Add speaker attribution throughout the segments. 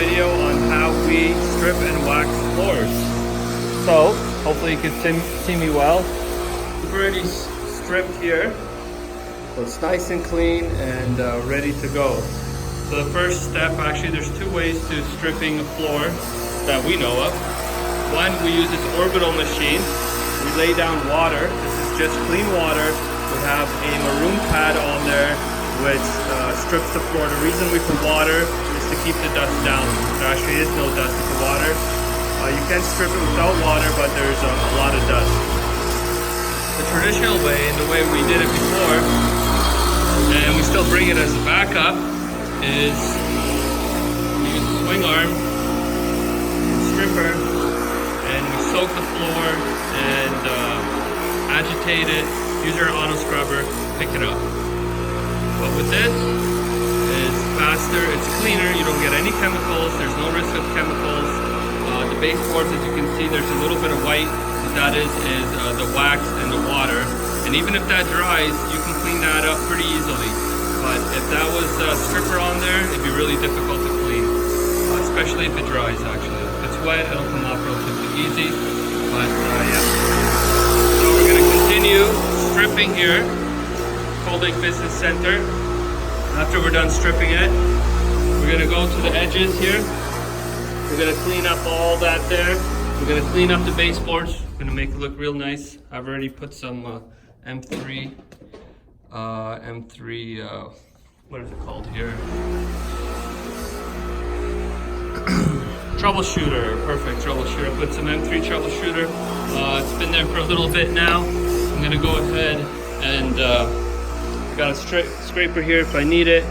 Speaker 1: video on how we strip and wax floors. So hopefully you can see me well. We've already stripped here, so it's nice and clean and ready to go. So the first step, actually there's two ways to stripping a floor that we know of. One, we use this orbital machine. We lay down water. This is just clean water. We have a maroon pad on there which strips the floor. The reason we put water is to keep the dust down. There actually is no dust with the water. You can strip it without water, but there's a lot of dust. The traditional way, and the way we did it before, and we still bring it as a backup, is we use a swing arm, stripper, and we soak the floor and agitate it, use our auto scrubber, pick it up. But with this, it's faster, it's cleaner, you don't get any chemicals, there's no risk of chemicals. The baseboards, as you can see, there's a little bit of white. What that is the wax and the water. And even if that dries, you can clean that up pretty easily. But if that was a stripper on there, it'd be really difficult to clean, especially if it dries actually. If it's wet, it'll come off relatively easy. But yeah. So we're gonna continue stripping here, Cold Lake Business Center. After we're done stripping it, we're gonna go to the edges here. We're gonna clean up all that there. We're gonna clean up the baseboards. We're gonna make it look real nice. I've already put some M3, what is it called here? Troubleshooter, perfect troubleshooter. I put some M3 troubleshooter. It's been there for a little bit now. I'm gonna go ahead and I got a scraper here if I need it.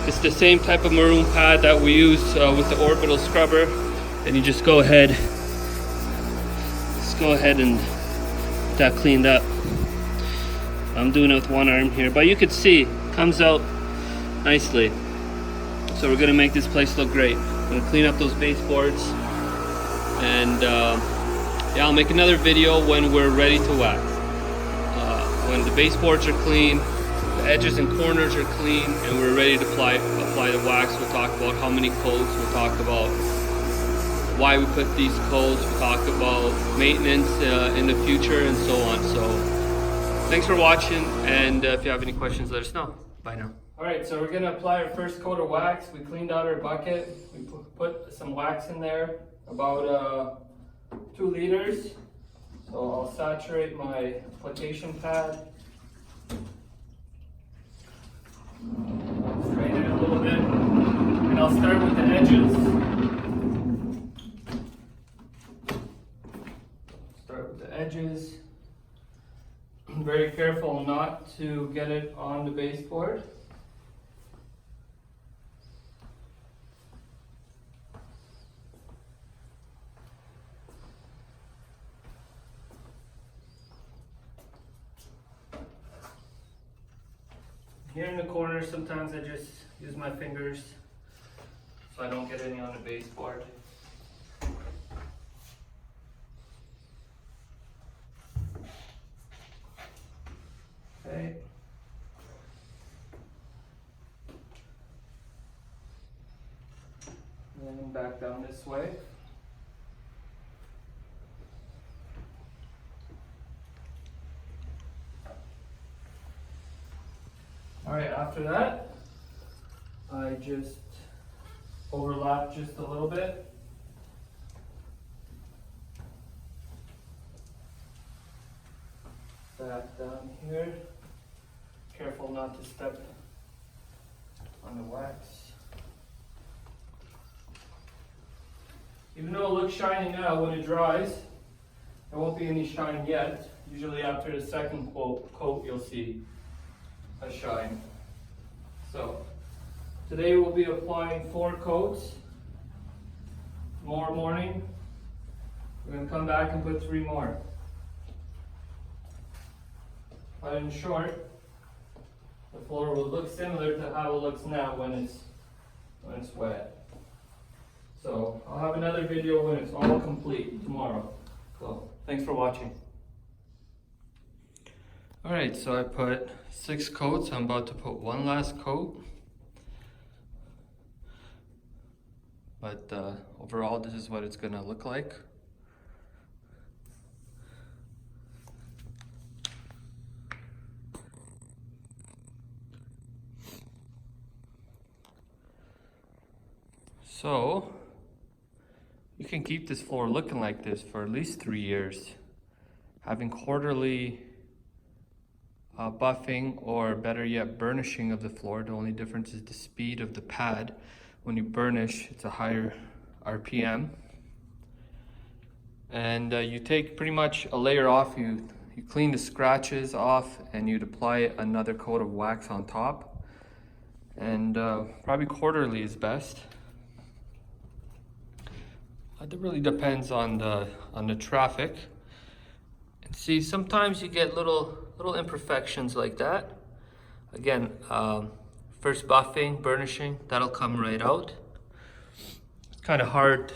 Speaker 1: It's the same type of maroon pad that we use with the orbital scrubber. And you just go ahead and get that cleaned up. I'm doing it with one arm here, but you could see it comes out nicely. So we're gonna make this place look great. I'm gonna clean up those baseboards, and yeah, I'll make another video when we're ready to wax. When the baseboards are clean, the edges and corners are clean, and we're ready to apply the wax. We'll talk about how many coats. We'll talk about why we put these coats. We'll talk about maintenance in the future and so on. So thanks for watching, and if you have any questions, let us know. Bye now. All right, so we're gonna apply our first coat of wax. We cleaned out our bucket. We put some wax in there, about 2 liters. So I'll saturate my application pad. Straighten it a little bit, and I'll start with the edges. Edges. Very careful not to get it on the baseboard. Here in the corner, sometimes I just use my fingers so I don't get any on the baseboard. Okay. And then back down this way. All right, after that, I just overlap just a little bit. Back down here. Careful not to step on the wax. Even though it looks shiny now, when it dries, there won't be any shine yet. Usually after the second coat, you'll see a shine. So today we'll be applying 4 coats. Tomorrow morning, we're going to come back and put 3 more. But in short, the floor will look similar to how it looks now when it's wet. So I'll have another video when it's all complete tomorrow. So thanks for watching. Alright, so I put 6 coats. I'm about to put one last coat. But overall, this is what it's gonna look like. So you can keep this floor looking like this for at least 3 years. Having quarterly buffing, or better yet, burnishing of the floor. The only difference is the speed of the pad. When you burnish, it's a higher RPM. And you take pretty much a layer off. You clean the scratches off, and you'd apply another coat of wax on top. And probably quarterly is best. It really depends on the traffic. And see, sometimes you get little imperfections like that. Again, first buffing, burnishing, that'll come right out. It's kind of hard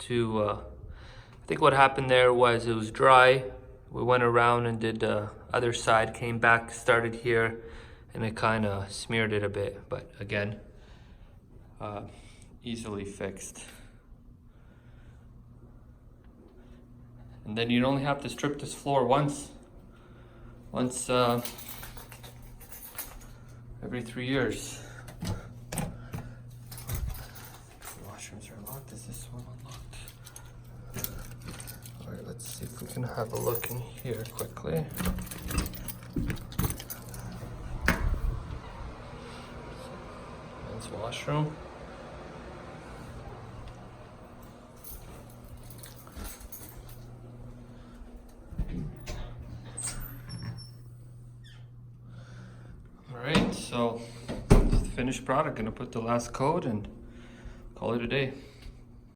Speaker 1: to, I think what happened there was it was dry. We went around and did the other side, came back, started here, and it kind of smeared it a bit. But again, easily fixed. And then you'd only have to strip this floor once every 3 years. The washrooms are locked. Is this one unlocked? All right, let's see if we can have a look in here quickly. Men's washroom. Alright, so this is the finished product. Gonna put the last coat and call it a day.